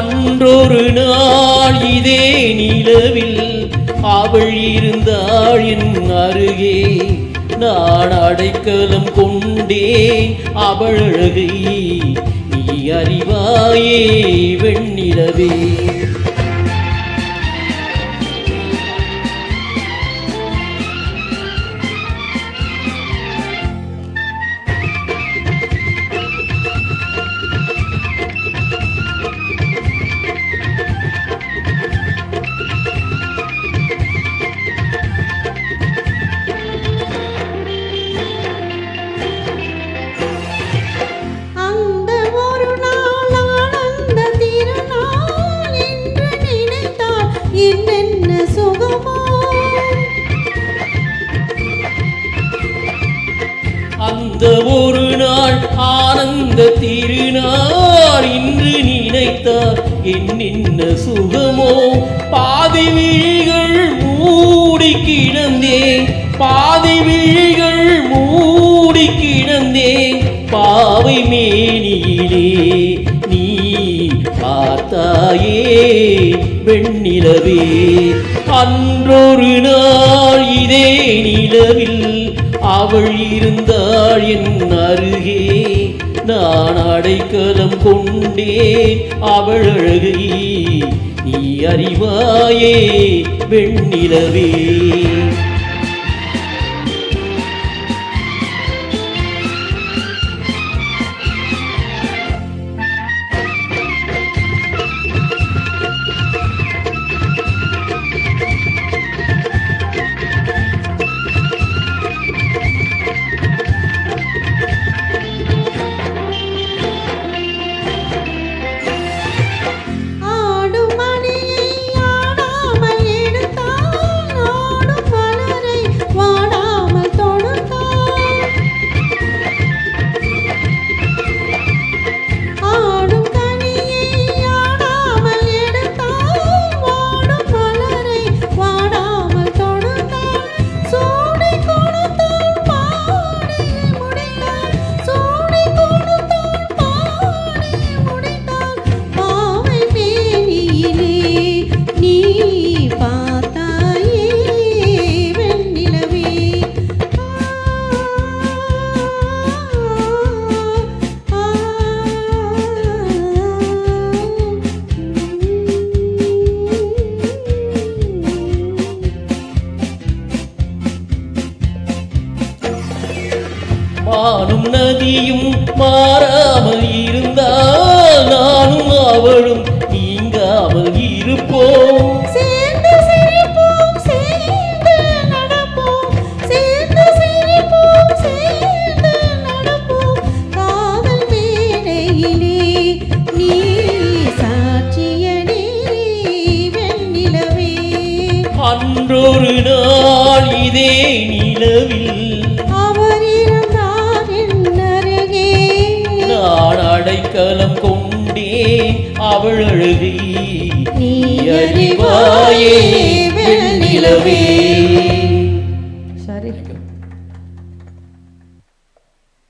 அன்றொரு நாள் இதே நிலவில் அவள் இருந்தாள் என் அருகே. நான் அடைக்கலம் கொண்டேன் அவள் அழகை நீ அறிவாயே வெண்ணிலவே. அந்த ஒரு நாள் ஆனந்த திருநாள் இன்று நினைத்தார் என்னென்ன சுகமோ. பாதி விழிகள் மூடி கிடந்தேன், பாதி விழிகள் மூடி கிடந்தேன். பாவை மேனியிலே நீ பார்த்தாயே வெண்ணிலவே. அன்றொரு நாள் இதே நிலவில் அவள் இருந்தாள் என் அருகே. நான் அடைக்கலம் கொண்டேன் அவள் அழகை நீ அறிவாயே வெண்ணிலவே. வானும் நதியும் மாறாமல் இருந்தால் நானும் அவளும் நீங்காமல் இருப்போம்.